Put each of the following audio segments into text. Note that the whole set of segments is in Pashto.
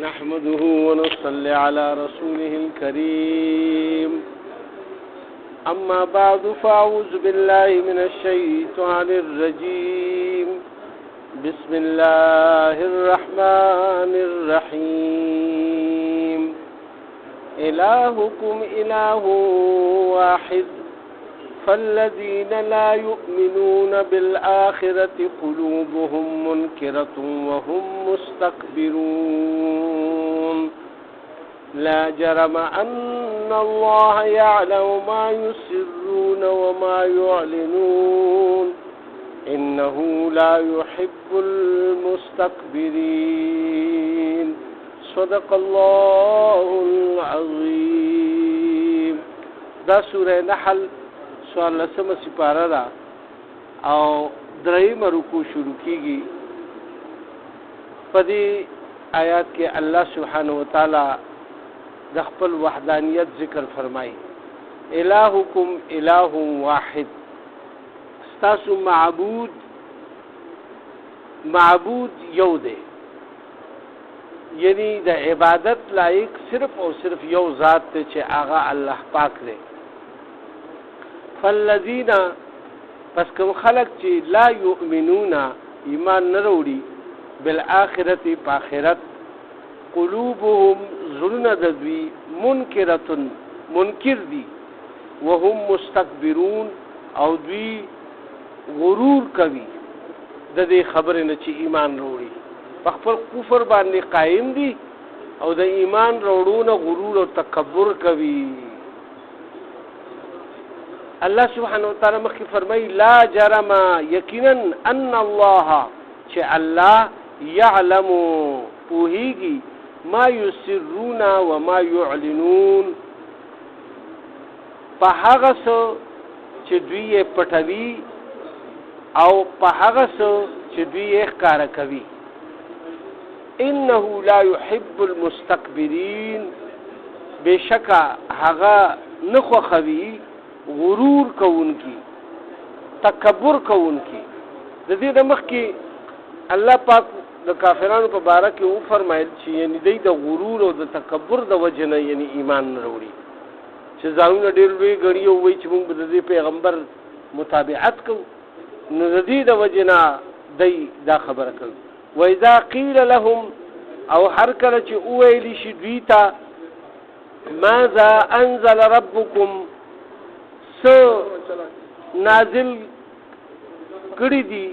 نحمده ونصلي على رسوله الكريم أما بعد فأعوذ بالله من الشيطان الرجيم بسم الله الرحمن الرحيم إلهكم إله واحد فالذين لا يؤمنون بالآخرة قلوبهم منكرة وهم مستكبرون لا جرم أن الله يعلم ما يسرون وما يعلنون إنه لا يحب المستكبرين صدق الله العظيم. دا سورة نحل سوال لسم سپاره دا او دریم رکو شروع کیږي. په دې آیات کې الله سبحانه وتعالی د خپل وحدانیت ذکر فرمایي. الہکم الہ واحد، ستاسو معبود یو دی، یعنی د عبادت لایق صرف او صرف یو ذات ته چې هغه الله پاک دی. فالذین پس کوم خلق چې لا یؤمنون ایمان نه وروړي بالآخرت په آخرت قلوبهم زړونه د دوی منکر دي وهم مستكبرون او دوی غرور کوي د دې خبرې نه چې ایمان وروړي، په خپل کفر باندې قائم دي او د ایمان وروړو غرور او تکبر کوي. الله سبحانه وتعالی مخکې فرمایي لا جرم یقینا ان الله چې الله يعلم پوهیږي ما يسرون وما يعلنون په هغه څه چې دوی یې پټوي او په هغه څه چې دوی یې ښکاره کوي. انه لا يحب المستكبرين، بشکه هغه نه خوښوي غرور کوونکی تکبر کوونکی. د دې د مخکې الله پاک د کافرانو په باره کې و فرمایل چې یعنی دوی د غرور او د تکبر د وجې نه یعنی ایمان نه وروړي، چې ځانونه ډېر لوی ګڼي او وایي چې موږ به د دې پیغمبر متابعت کوو، نو د دې د وجې نه دوی دا خبره کوي. وإذا قیل لهم، او هر کله چې وویلی شي دوی ته ماذا انزل ربکم، نازل کړي دي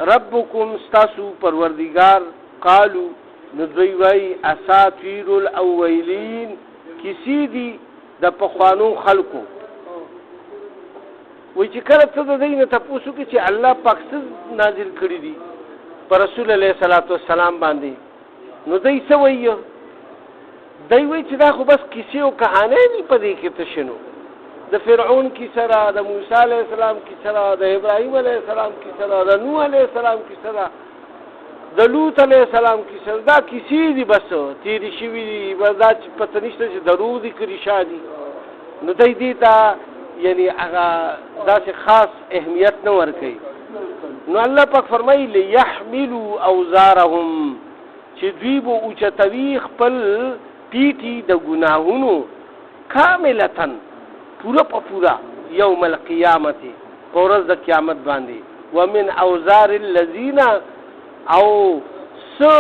ربکم ستاسو پروردگار، قالو نو دوی وایي اساطیر الاولین، کسی دي د پخوانو خلکو. وایي چې کله ته د دوی نه تپوس وکړي چې الله پاک څه نازل کړي دي پر رسول علیه الصلاۃ والسلام باندې، نو دوی څه وایي؟ دوی وایي چې دا خو بس کیسې او کهانۍ دي، په دې کې ته شنو د فرعون کیسه را، د موسی علیه السلام کیسه را، د ابراهیم علیه السلام کیسه را، د نوح علیه السلام کیسه را، د لوط علیه السلام کیسه را. دا کیسې دي بس تیرې شوي دي، بس دا چې پته نشته چې دروغ دي که رښتیا دي. نو دوی دې ته یعنی هغه داسې خاص اهمیت نه ورکوي. نو الله پاک فرمایي لیحملوا اوزارهم، چې دوی به اوچتوي خپل پیټي د ګناهونو کاملتاً پورا په پورا یوم القیامت، په ورځ د قیامت باندې. ومن اوزار الذین، او سو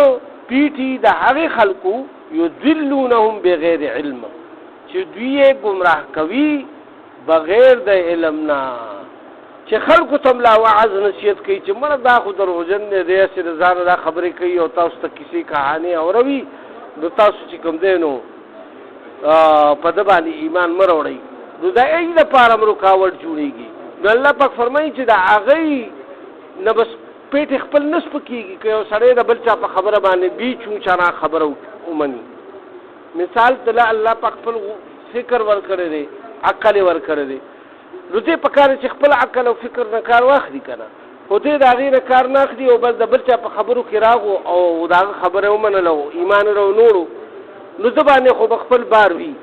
پیټي د هغې خلکو یضلونهم بغیر علم، چې دوی یې ګمراه کوي بغیر د علم نه، چې خلکو ته ملا وعظ نصیحت کوي چې مړه دا خو دروغجن دی، دی هسې د ځانه دا خبرې کوي او تاسو ته کیسې کهانې اوروي، نو تاسو چې کوم دی نو په ده باندې ایمان مه راوړئ، نو د ای لپاره رکاوټ جوړېږي. نو الله پاک فرمایي چې د هغې نه بس پیټ خپل نه سپکېږي که یو سړی د بل چا په خبره باندې بي چونچانا خبره ومني. مثال ته الله پاک خپل فکر ورکړی دی، عقل یې ورکړی دی، نو دې په کار چې خپل عقل او فکر نه کار واخلي که نه، خو دې د هغې نه کار نه اخلي او بس د بل چا په خبرو کې راغو او د هغه خبره ومنله او ایمان یې راونوړو، نو ده باندې خو به خپل بار وي.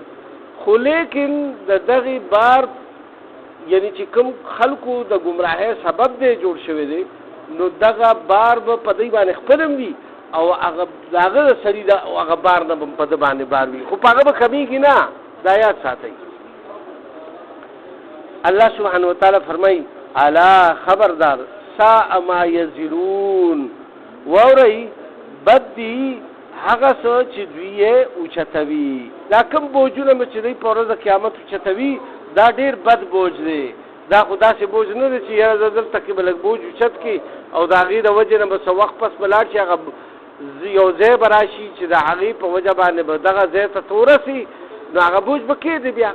خو لیکن د دغې بار یعنی چې کوم خلکو د گمراهۍ سبب دی جوړ شوی دی، نو دغه بار به په دوی باندې خپل هم وي او هغه سړي دا هغه بار نه په د باندې بار وي خو هغه به کمیږي نه. دا یاد ساتئ. الله سبحانه وتعالی فرمای الا خبردار ساء ما یزرون ووري بدی هغه څه چې دوی اوچتوي. دا کوم بوجونه چې دوی په ورځ د قیامت اوچتوي دا ډیر بد بوج دی. دا خدا سي بوج نه دی چې یاره زدل تکي بلک بوج اوچت کی او دا غي د وجه نه بس وخت پس بلاړ شي هغه یو ځای براشي چې د هغه په وجه باندې به دغه ځای ته تورسي نو هغه بوج بکې دی بیا.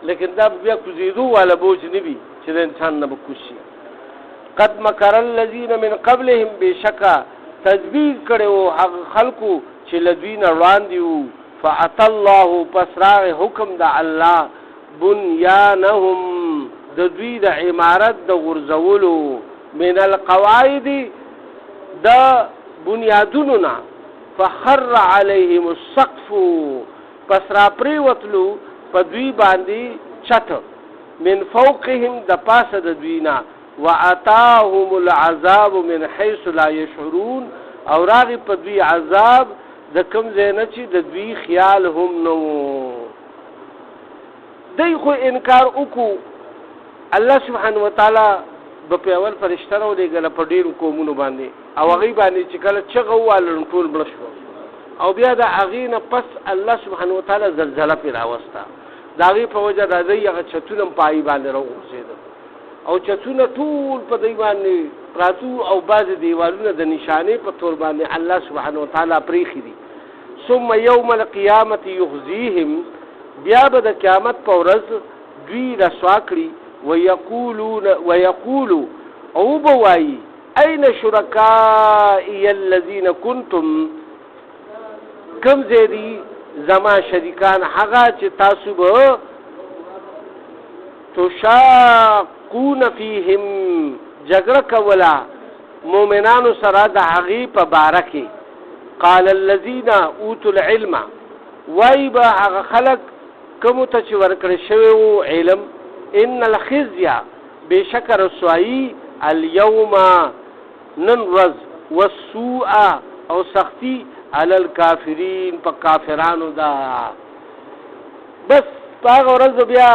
لیکن دا بیا کوزیدو والا بوج نه وي چې د انسان نه بکوشي. قد مکر الذين من قبلهم بشکا تدبیر کړو هغه خلقو چې لدوی نه وړاندې وو. فأتى الله پسراغ حکم د الله بنيانهم د دوی د عمارت د غرزولو من القواعد د بنیادونو نه. فخر عليهم السقف پسرا پریوتلو په دوی باندې چت من فوقهم د پاسه د دوی نه. واتاهم العذاب من حيث لا يشعرون او راغی په دوی عذاب د کوم ځای نه چې د دوی خیال هم نو. دی خو انکار وکړو. الله سبحانه وتعالی په اول فرشته راولېږله په ډېرو قومونو باندې او هغوی باندې چې کله چغه ووهله نو ټول مړه شوه او بیا د هغې نه پس الله سبحانه وتعالی زلزله پرې راوسته. د هغې په وجه راځئ هغه چتونه هم په هغې باندې راوغورځېده او چتونه ټول په دوی باندې پراتو او بعضې دیوالونه د نشانې په طور باندې الله سبحانه وتعالی پرېښي دي. ثم یوم القیامت یخزیهم بیا به د قیامت په ورځ دوی رسوا کړي. ويقولوا او بوایي اين شرکائي الذين كنتم کم زیدی زما شریکان هغه چې تاسو به تشاقون فيهم جګړه کوله مؤمنانو سره د هغې په باره کې. قال الذين اوتوا العلم وای به هغه خلک کومو ته چې ورکړی شوی وو علم ان الخزي بشک رسوایی اليوم نن ورځ والسوء او سختی علی الکافرین په کافرانو دا. بس هغه ورځ بیا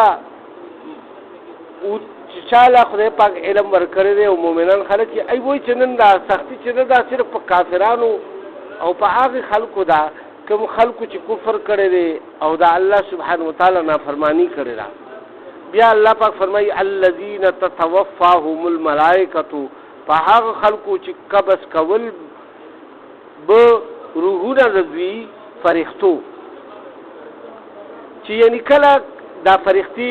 چې چاله خدای پاک علم ورکړی دی او مؤمنان خلک ای وای چې نن دا سختی چې نه دا صرف په کافرانو او په هغه خلکو دا کوم خلکو چې کفر کړی دی او دا الله سبحانه وتعالی نافرمانی کړی دا. بیا الله پاک فرمایي الذين تتوفاهم الملائکه په هغه خلکو چې قبض کول به روحونه د دوی فرښتو چې یعنی کله دا فرښتې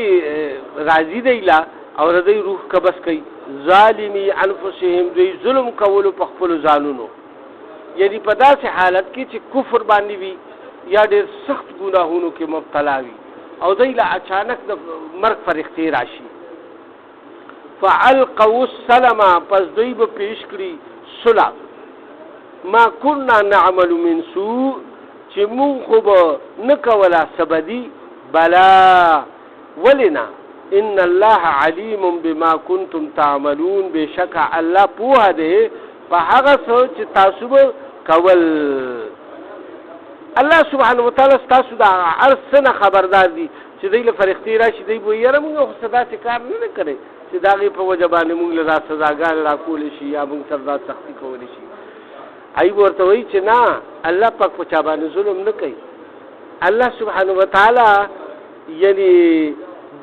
راځي دی لا او د دوی روح قبض کوي. ظالمي انفسهم دوی ظلم کولو په خپلو ځانونو یعنی په داسې حالت کې چې کفر باندې وي یا ډېر سخت ګناهونو کې مبتلا وي او دوی له اچانک د مرګ فرښتې راشي. فالقوا السلم پس دوی به پیش کړي صلح ما كنا نعمل من سوء چې مونږ خو به نه کوله سبدي بلا ولنا ان الله علیم بما کنتم تعملون بشک الله پوهه دی په هغه څه چې تاسو به کول. الله سبحانه وتعالی تاسو دا هر څه نه خبردار دي چې دوی له فرښتې راشي دوی به یاره موږ خو داسې کار نه کړی چې د هغې په وجه باندې موږ له دا سزاګانې راکولی شي یا موږ سره دا سختي کولی شي. ای ورته وایي چې نه الله پاک په چا باندې ظلم نه کوي. الله سبحانه وتعالی یعنی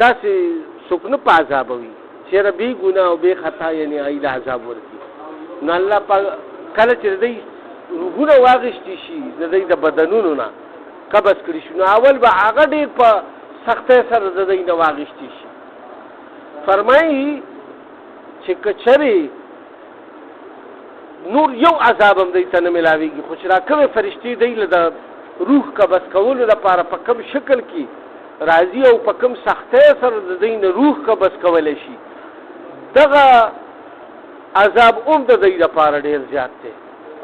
داسې څوک نه په عذابوي چې یاره بې ګناه او بې خطا یعنې هغوی له عذاب ورکړي. نو الله پاک کله چې د دوی روحونه واغېستې شي د دوی د بدنونو نه قبض کړي شي نو اول به هغه ډېر په سختۍ سره د دوی نه واغېستې شي. فرمایي چې که چرې نور یو عذاب هم دوی ته نه میلاویږي خو چې را کومې فرښتې دوی له د روح قبض کولو لپاره په کوم شکل کې راځي او په کوم سختۍ سره د دوی نه روح قبض کولی شي دغه عذاب هم د دوی لپاره ډېر زیات دی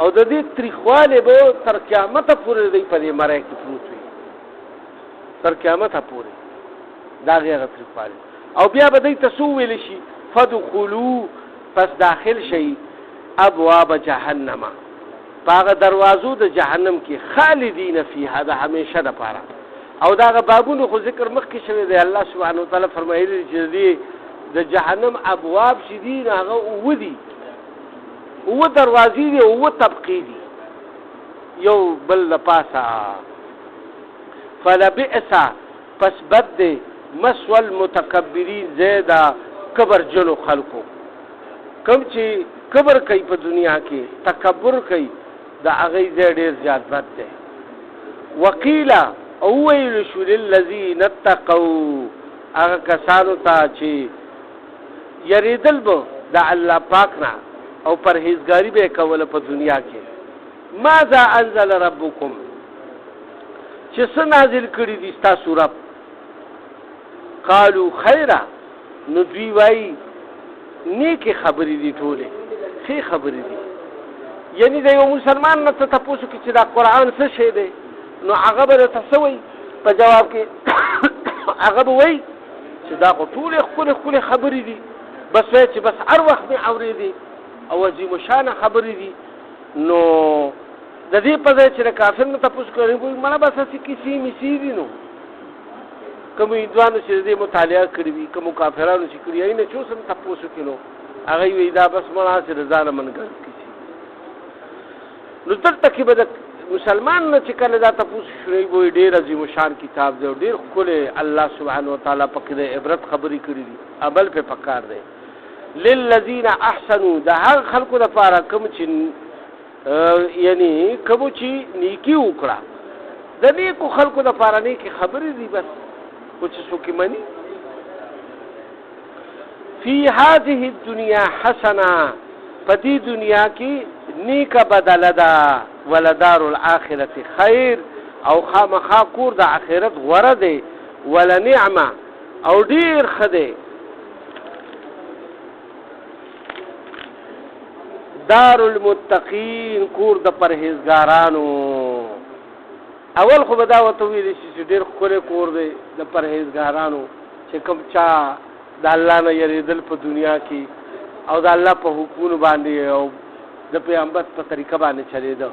او د دې تریخوالی به تر قیامته پورې دوی په دې مری کې پروت وي تر قیامته پورې د هغې هغه تریخوالی او بیا به دوی ته څه وویلی شي فدخلو پس داخل شئ ابواب جهنم پاغه دروازو د جهنم کې خالدین فیها د همیشه د پاره. او داغه بابونو خو ذکر مخکې شوی دی. الله سبحانه وتعالی فرمایلی چې د جهنم ابواب شدید هغه ودی او دروازې دي او طبقې دي یو بل لپاسه. فلبئس پس بد دی مسوى المتکبرین زیدا کبر جنو خلقو کم چې کبر کوي په دنیا کې تکبر کوي دا هغه ډېر زیات بد دی. وقیل او ویل شو للذین اتقوا هغه کسانو ته چې یریدل به د الله پاک نه او پرهیزګاری به کوله په دنیا کې ماذا انزل ربکم چې څه نازل کړي دي تاسو رب. قالوا خیره نو دوی وایي نیکې خبرې دي ټولې ښې خبرې دي. یعنی د یو مسلمان نه ته تپوسو کې چې دا قرآن څه شی دی نو هغه به درته څه وایي په جواب کې هغه به وایي چې دا خو ټولې ښکلې ښکلې خبرې دي بس وایي چې بس هر وخت مې اورېدې او عظیم شانه خبرې دي. نو د دې په ځای چې د کافر نه تپوس کوي مړه بس هسې کیسې میسې دي. نو کوم هندوانو چې دې مطالعه کړې وي کومو کافرانو چې کړي یې نه چې اوس هم تپوس وکړي نو هغه وایي دا بس مړه هسې د ځانه منګل کیسې. نو دلته کې به د مسلمان نه چې کله دا تپوس شوی وي ډېر عظیم شان کتاب دی او ډېر ښکلی الله سبحانه وتعالی پکې د عبرت خبرې کړي دي عمل پې پکار دی. للذین احسنوا د هغه خلکو دپاره کوم چې یعنی کوم چې نیکي وکړه د نیکو خلکو دپاره نیکې خبرې دي بس خو چې څوک یې مني. فی هذه الدنیا حسنه په دې دنیا کې نیکه بدله ده ولدار الاخرت خیر او خامخا کور د آخرت غوره دی ولنعمه او ډېر ښه دی. دار المتقین کور د پرهیزګارانو. اول خو به دا ورته ویلی شي چې ډېر ښکلی کور دی د پرهیزګارانو چې کوم چا د الله نه یریدل په دنیا کې او د الله په حکمونو باندې او د پیغمبر په طریقه باندې چلېده.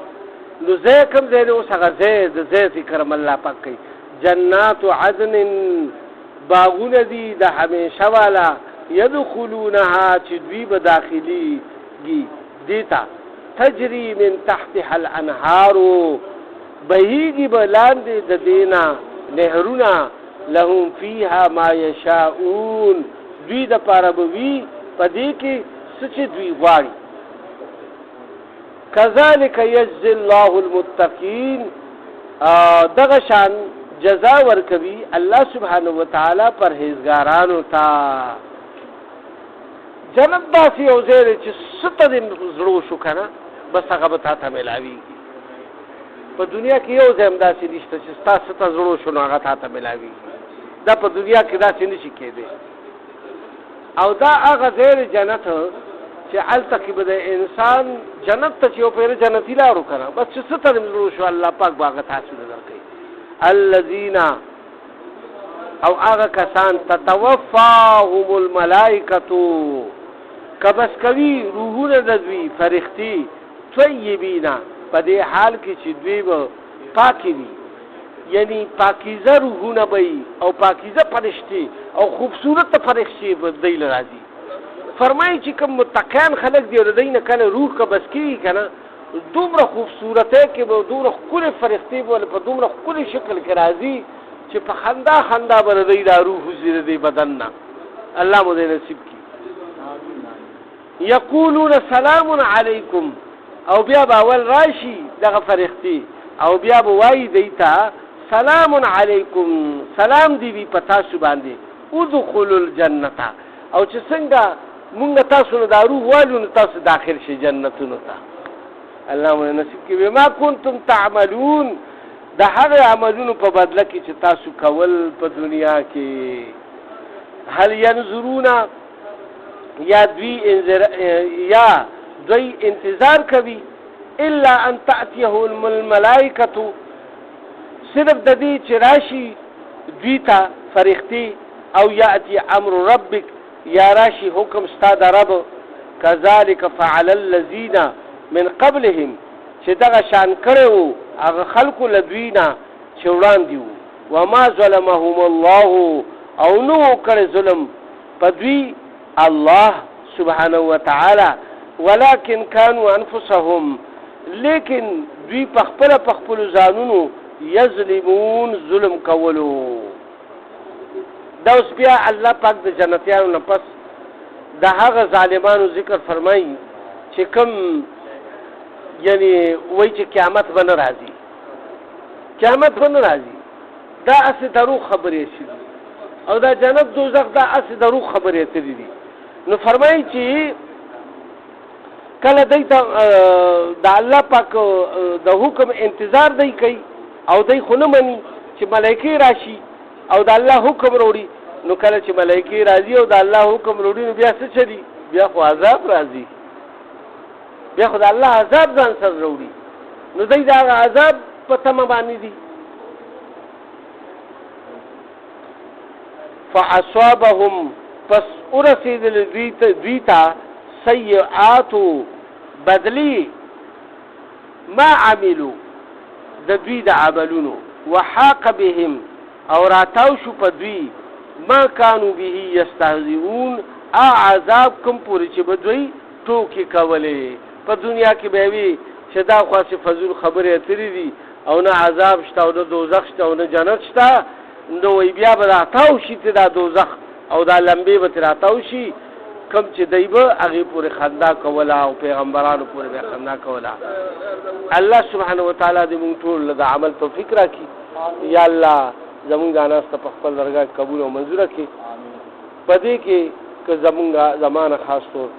نو ځای کوم ځای دی اوس هغه ځای د ځای ذکر هم الله پاک کوي. جنات عدن باغونه دي د همیشه والا یدخلونها چې دوی به داخليږي دیتا تجری من تحتها الانهار بهیږي به لاندې د دینا نهرونه لهم فیها ما یشاءون دوی د پاره به وي په دې کې څه چې دوی غواړي. کذالک یجزی الله المتقین دغه شان جزا ورکوي الله سبحانه وتعالی پرهیزګارانو ته. جنت داسې یو ځای دی چې څه ته دې زړه وشو که نه بس هغه به تا ته میلاویږي. په دنیا کې یو ځای هم داسې نشته چې ستا څه ته زړه وشو نو هغه تا ته میلاویږي. دا په دنیا کې داسې نشي کېدی. او دا هغه ځای دی جنت چې هلته کې به د انسان جنت ته چې یو پیره جنتي لاړو که نه بس چې څه ته دې زړه وشو الله پاک به هغه تاسو ته درکوي. الذین او هغه کسان تتوفاهم الملائکتو قبض کوي روحونه د دوی فرښتې طیبینا په دې حال کې چې دوی به پاکې وي یعنی پاکیزه روحونه به او پاکیزه فرښتې او خوبصورت فرښتې به دی له راځي. فرمایي چې کوم متقیان خلک دي د دوی نه کله روح قبض کېږي که نه دومره خوبصورتۍ کې به دومره ښکلې فرښتې به په دومره ښکلې شکل کې راځي چې په خندا خندا به د دوی دا روح وځي د دې بدن نه. الله مو دې نصیب کړي. یقولون سلام علیکم او بیا به اول راشي دغه فرښتې او بیا به وایي دوی ته سلام علیکم سلام دی وي په تاسو باندې ادخلوا الجنة او چې څنګه مونږ تاسو نه دا روح والو نو تاسو داخل شئ جنتونو ته. الله مو نصیب کړي. بما کنتم تعملون د هغه عملونو په بدله کې چې تاسو کول په دنیا کې. هل ينظرون یا دوی انتظار کوي الا ان تأتيهم الملائکة صرف د دې چې راشي دوی ته فرښتې او یأتي امر ربک یا راشي حکم ستا د رب. کذلک فعل الذین من قبلهم چې دغه شان کړو هغه خلکو لدوینا چې وړاندې وو وما ظلمهم الله او نو کړ ظلم پدوی الله سبحانه وتعالى ولكن كانوا انفسهم لیکن دوی پخپل ځانونو یظلمون ظلم کولو. دا اوس بیا الله پاک د جنتیانو نه پس د هغه ظالمانو ذکر فرمایي چې کوم یعنی وایي چې قیامت به نه راځي دا اسې دروغ خبرې شي او دا جنت دوزخ دا اسې دروغ خبرې تللی دي. نو فرمایي چې کله دی د الله پاک د حکم انتظار دی کوي او دی خو نه مني چې ملایکې راشي او د الله حکم وروړي. نو کله چې ملایکې راځي او د الله حکم وروړي نو بیا څه چلي؟ بیا خو عذاب راځي، بیا خو د الله عذاب ځان سره وروړي. نو دی د هغه عذاب په تمه باندې دي. فاصابهم پس ورسېدل دوی ته سیئات بدلی ما عملو د دوی د عملونو وحاق بهم او راتاو شو په دوی ما كانوا به یستهزئون عذاب کوم پورې چې به دوی ټوکې کولې په دنیا کې به وي چې دا خاصه فضول خبرې اترې دي او نه عذاب شته او نه دوزخ شته او نه جنت شته. نو وی بیا به راتاو شي ته دا دوزخ او دا لمبې به راتاو شي کم چې دی به هغې پورې خندا کوله او پیغمبرانو پورې به خندا کوله. الله سبحانه وتعالی دې مونږ ټول د عمل توفیق راکړي. یا الله زمونږ دا ناسته په خپل درګاه قبول او منظوره کړي. په دې کې که زمونږ زمانه خاص طور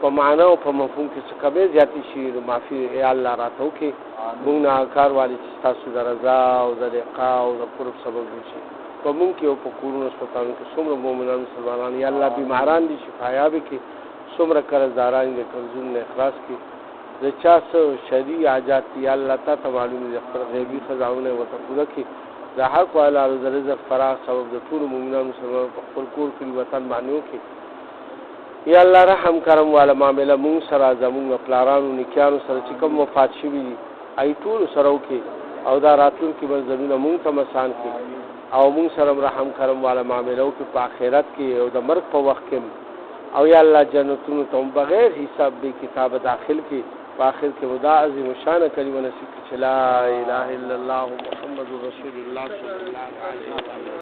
په معنا او په مفهوم کې څه کمې زیاتې شي نو معافي یا الله راته وکړي. مونږ نه کار والي چې ستاسو د رضا او د لقا او د قرب سبب وشي په مونږ کې او په کورونو هسپتالونو کې څومره مؤمنان مسلمانان یا الله بیماران دي شفایاب کړي، څومره قرضداران دي قرضونه اخلاص کړي. د چا څه شرعي حاجات دي یا الله تا ته معلوم دي خپل غیبي خزانونه ورته پوره کړي. د حق والا د رزق فراغ سبب د ټولو مؤمنان مسلمانانو په خپل کور کې وطن باندې وکړي. یا الله رحم کرم والا معامله مونږ سره زمونږ پلارانو نیکانو سره چې کوم وفات شوي دي ای ټول سره وکړي او دا راتلونکي منزلونه مونږ ته مسان کړي او مونږ سره رحم کرم والا معامله وکړي په آخرت کې او د مرګ په وخت کې او یا الله جنتونو ته بغیر حساب به کتاب داخل کړي. په آخر کې ودا عظیم شان کلمه نصیب کړي چې لا اله الا الله محمد رسول الله صلی الله علیه وسلم.